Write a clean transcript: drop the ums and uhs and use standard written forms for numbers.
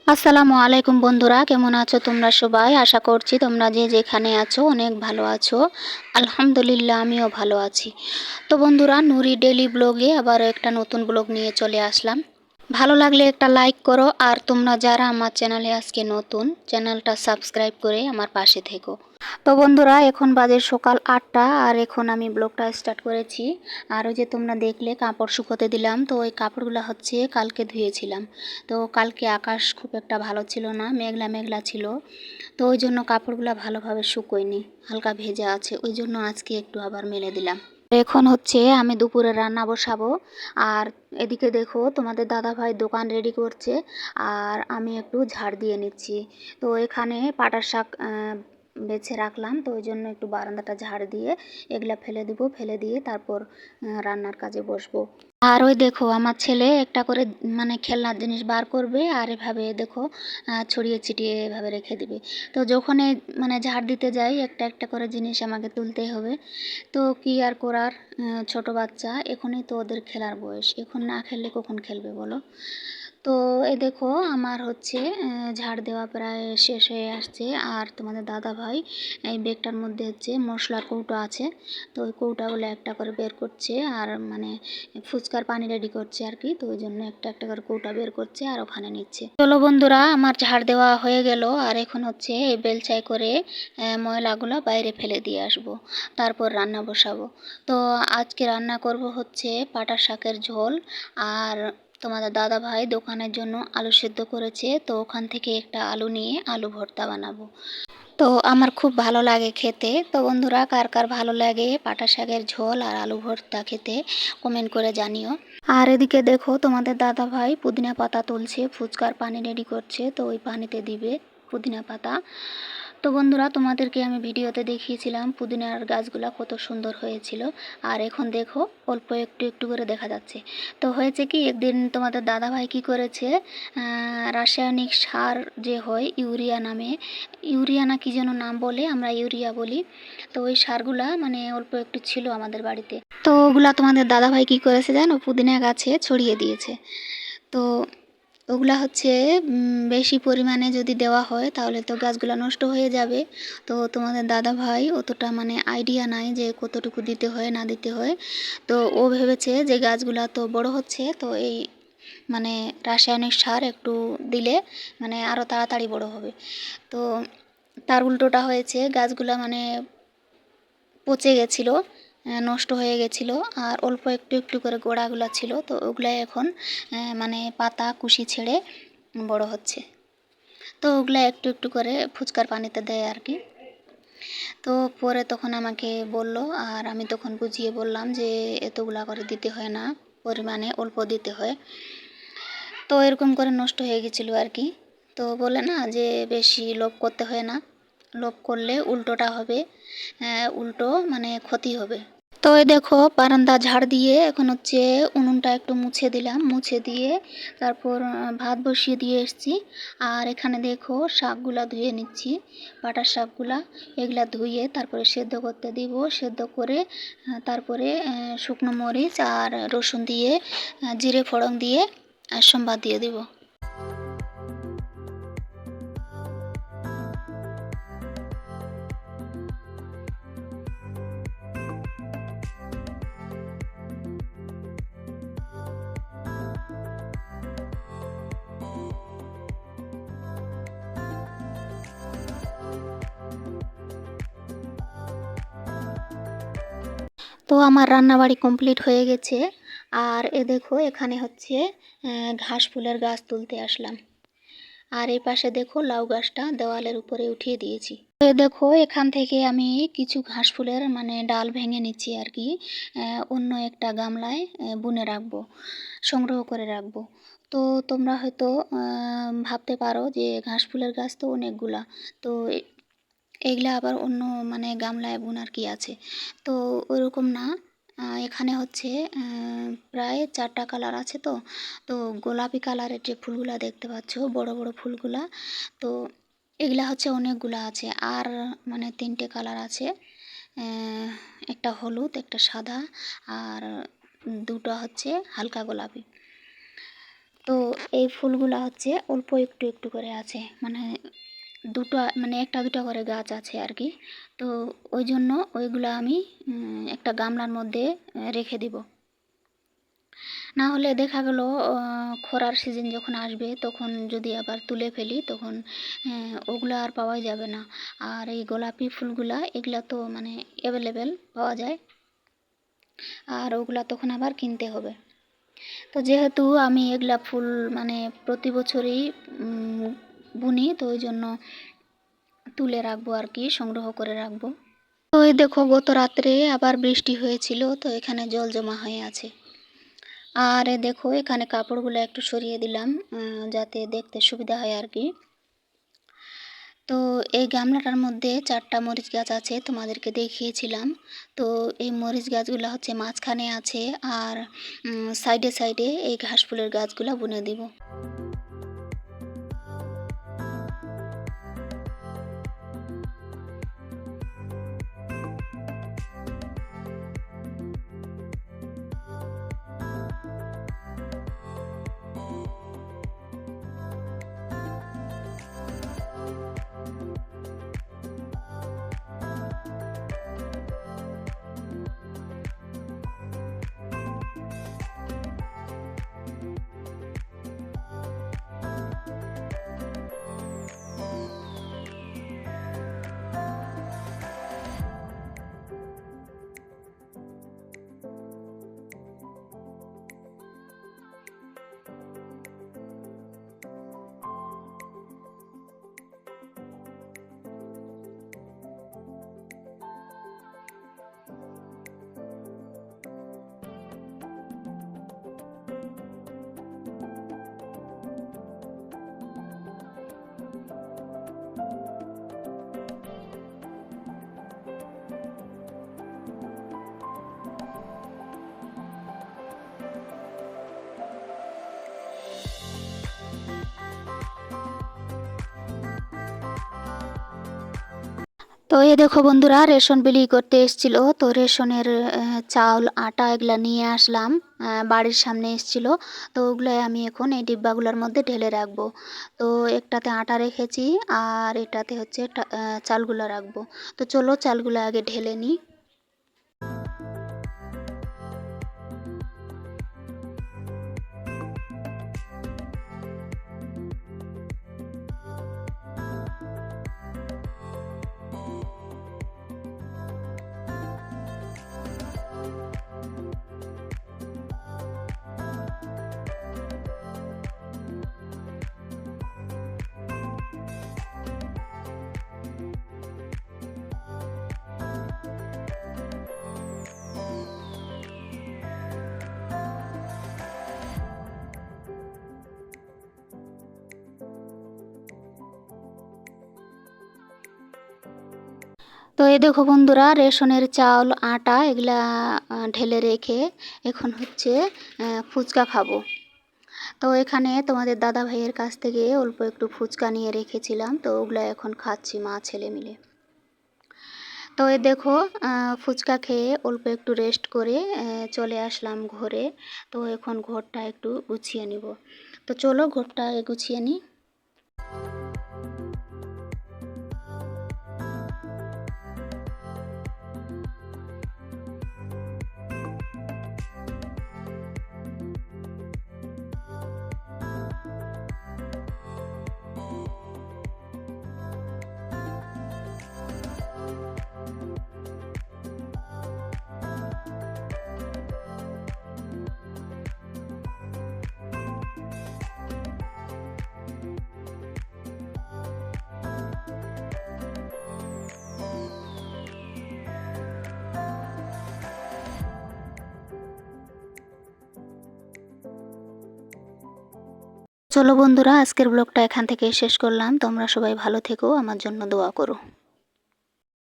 আসসালামু আলাইকুম বন্ধুরা, কেমন আছো তোমরা সবাই? আশা করছি তোমরা যে যেখানে আছো অনেক ভালো আছো। আলহামদুলিল্লাহ আমিও ভালো আছি। তো বন্ধুরা, নুরি ডেইলি ব্লগে আবার একটা নতুন ব্লগ নিয়ে চলে আসলাম। ভালো লাগলে একটা লাইক করো, আর তোমরা যারা আমার চ্যানেলে আজকে নতুন, চ্যানেলটা সাবস্ক্রাইব করে আমার পাশে থেকো। তো বন্ধুরা, এখন বাজে সকাল 8টা, আর এখন আমি ব্লগটা স্টার্ট করেছি। আর ওই যে তোমরা দেখলে কাপড় শুকোতে দিলাম, তো ওই কাপড়গুলো হচ্ছে কালকে ধুয়েছিলাম। তো কালকে আকাশ খুব একটা ভালো ছিল না, মেঘলা মেঘলা ছিল। তো ওই জন্য কাপড়গুলো ভালোভাবে শুকোয়নি, হালকা ভেজা আছে, ওই জন্য আজকে একটু আবার মেলে দিলাম। এখন হচ্ছে আমি দুপুরে রান্না বসাবো। আর এদিকে দেখো তোমাদের দাদাভাই দোকান রেডি করছে, আর আমি একটু ঝাড় দিয়ে নিচ্ছি। তো এখানে পাটার শাক বেছে রাখলাম, তো ওই জন্য একটু বারান্দাটা ঝাড় দিয়ে এগুলা ফেলে দিব, ফেলে দিয়ে তারপর রান্নার কাজে বসবো। আর ওই দেখো আমার ছেলে একটা করে মানে খেলনার জিনিস বার করবে, আর এভাবে দেখো ছড়িয়ে ছিটিয়ে এভাবে রেখে দিবে। তো যখন মানে ঝাড় দিতে যাই একটা একটা করে জিনিস আমাকে তুলতেই হবে। তো কি আর করার, ছোট বাচ্চা, এখনই তো ওদের খেলার বয়স, এখন না খেললে কখন খেলবে বলো। তো এই দেখো আমার হচ্ছে ঝাড় দেওয়া প্রায় শেষ হয়ে আসছে। আর তোমাদের দাদা ভাই এই ব্যাগটার মধ্যে হচ্ছে মশলার কৌটো আছে, তো ওই কৌটাগুলো একটা করে বের করছে, আর মানে ফুচকার পানি রেডি করছে আর কি। তো ওই জন্য একটা একটা করে কৌটা বের করছে আর ওখানে নিচ্ছে। চলো বন্ধুরা, আমার ঝাড় দেওয়া হয়ে গেল, আর এখন হচ্ছে এই বেলচাই করে ময়লাগুলো বাইরে ফেলে দিয়ে আসবো, তারপর রান্না বসাবো। তো আজকে রান্না করব হচ্ছে পাটা শাকের ঝোল। আর তোমাদের দাদা ভাই দোকানের জন্য আলু সেদ্ধ করেছে, তো ওখান থেকে একটা আলু নিয়ে আলু ভর্তা বানাবো। তো আমার খুব ভালো লাগে খেতে। তো বন্ধুরা, কার কার ভালো লাগে পাটা শাকের ঝোল আর আলু ভর্তা খেতে, কমেন্ট করে জানিও। আর এদিকে দেখো তোমাদের দাদা ভাই পুদিনা পাতা তুলছে, ফুচকার পানি রেডি করছে, তো ওই পানিতে দিবে পুদিনা পাতা। তো বন্ধুরা, তোমাদেরকে আমি ভিডিওতে দেখিয়েছিলাম পুদিনার গাছগুলা কত সুন্দর হয়েছিল, আর এখন দেখো অল্প একটু একটু করে দেখা যাচ্ছে। তো হয়েছে কি, একদিন তোমাদের দাদাভাই কি করেছে, রাসায়নিক সার যে হয় ইউরিয়া নামে, ইউরিয়া না কি যেন নাম বলে, আমরা ইউরিয়া বলি। তো ওই সারগুলা মানে অল্প একটু ছিল আমাদের বাড়িতে, তো ওগুলা তোমাদের দাদাভাই কি করেছে জানো, পুদিনা গাছে ছড়িয়ে দিয়েছে। তো ওগুলা হচ্ছে বেশি পরিমাণে যদি দেওয়া হয় তাহলে তো গাছগুলো নষ্ট হয়ে যাবে। তো তোমাদের দাদা ভাই অতটা মানে আইডিয়া নাই যে কতটুকু দিতে হয় না দিতে হয়। তো ও ভেবেছে যে গাছগুলা তো বড় হচ্ছে, তো এই মানে রাসায়নিক সার একটু দিলে মানে আরও তাড়াতাড়ি বড় হবে। তো তার উল্টোটা হয়েছে, গাছগুলা মানে পচে গেছিলো, নষ্ট হয়ে গেছিলো, আর অল্প একটু একটু করে গোড়াগুলা ছিল, তো ওগুলাই এখন মানে পাতা কুশি ছেড়ে বড় হচ্ছে। তো ওগুলা একটু একটু করে ফুচকার পানিতে দেয় আর কি। তো পরে তখন আমাকে বলল, আর আমি তখন বুঝিয়ে বললাম যে এতগুলা করে দিতে হয় না, পরিমাণে অল্প দিতে হয়। তো এরকম করে নষ্ট হয়ে গেছিলো আর কি। তো বলে না যে বেশি লোভ করতে হয় না, লোভ করলে উল্টোটা হবে, উল্টো মানে ক্ষতি হবে। তো এই দেখো বারান্দা ঝাড় দিয়ে এখন হচ্ছে উনুনটা একটু মুছে দিলাম, মুছে দিয়ে তারপর ভাত বসিয়ে দিয়ে এসেছি। আর এখানে দেখো শাকগুলা ধুয়ে নিচ্ছি, পাটার শাকগুলা, এগুলা ধুয়ে তারপরে সেদ্ধ করতে দিব, সেদ্ধ করে তারপরে শুকনো মরিচ আর রসুন দিয়ে জিরে ফোড়ন দিয়ে সম্বাদ দিয়ে দিব। তো আমার রান্নাবাড়ি কমপ্লিট হয়ে গেছে। আর এ দেখো এখানে হচ্ছে ঘাস ফুলের গাছ তুলতে আসলাম। আর এই পাশে দেখো লাউ গাছটা দেওয়ালের উপরে উঠিয়ে দিয়েছি। তো এ দেখো এখান থেকে আমি কিছু ঘাস ফুলের মানে ডাল ভেঙে নিচ্ছি আর কি, অন্য একটা গামলায় বুনে রাখবো, সংগ্রহ করে রাখবো। তো তোমরা হয়তো ভাবতে পারো যে ঘাস ফুলের গাছ তো অনেকগুলা, তো এগুলা আবার অন্য মানে গামলায় বোনার কি আছে। তো ওরকম না, এখানে হচ্ছে প্রায় 4টা কালার আছে। তো তো গোলাপি কালারের যে ফুলগুলা দেখতে পাচ্ছ, বড় বড় ফুলগুলা, তো এগুলা হচ্ছে অনেকগুলা আছে। আর মানে 3টে কালার আছে, একটা হলুদ, একটা সাদা, আর দুটো হচ্ছে হালকা গোলাপি। তো এই ফুলগুলা হচ্ছে অল্প একটু একটু করে আছে, মানে দুটো মানে একটা দুটো করে গাছ আছে আর কি। তো ওই জন্য ওইগুলো আমি একটা গামলার মধ্যে রেখে দিব। না হলে দেখা গেল খরার সিজন যখন আসবে তখন যদি আবার তুলে ফেলি তখন ওগুলো আর পাওয়াই যাবে না। আর এই গোলাপি ফুলগুলা এগুলা তো মানে অ্যাভেলেবেল পাওয়া যায়, আর ওগুলা তখন আবার কিনতে হবে। তো যেহেতু আমি এগুলা ফুল মানে প্রতি বছরই বুনি, তো ওই জন্য তুলে রাখবো আর কি, সংগ্রহ করে রাখবো। তো এই দেখো গত রাত্রে আবার বৃষ্টি হয়েছিল, তো এখানে জল জমা হয়ে আছে। আর দেখো এখানে কাপড়গুলো একটু সরিয়ে দিলাম যাতে দেখতে সুবিধা হয় আর কি। তো এই গামলাটার মধ্যে 4টা মরিচ গাছ আছে, তোমাদেরকে দেখিয়েছিলাম। তো এই মরিচ গাছগুলো হচ্ছে মাঝখানে আছে, আর সাইডে সাইডে এই ঘাস ফুলের গাছগুলো বুনে দিব। তো এই দেখো বন্ধুরা, রেশন বিলি করতে এসেছিল, তো রেশনের চাউল আটা এগুলা নিয়ে আসলাম, বাড়ির সামনে এসেছিল। তো ওগুলো আমি এখন এই ডিব্বাগুলোর মধ্যে ঢেলে রাখবো। তো একটাতে আটা রেখেছি আর এটাতে হচ্ছে চালগুলো রাখবো। তো চলো চালগুলো আগে ঢেলে নিই। তো এই দেখো বন্ধুরা, রেশনের চাউল আটা এগুলা ঢেলে রেখে এখন হচ্ছে ফুচকা খাবো। তো এখানে তোমাদের দাদা ভাইয়ের কাছ থেকে অল্প একটু ফুচকা নিয়ে রেখেছিলাম, তো ওগুলো এখন খাচ্ছি মা ছেলে মিলে। তো এই দেখো ফুচকা খেয়ে অল্প একটু রেস্ট করে চলে আসলাম ঘরে। তো এখন ঘরটা একটু গুছিয়ে নিব। তো চলো ঘরটা গুছিয়ে নিই। চলো বন্ধুরা, আজকের ব্লগটা এখান থেকে শেষ করলাম। তোমরা সবাই ভালো থেকো, আমার জন্য দোয়া করো।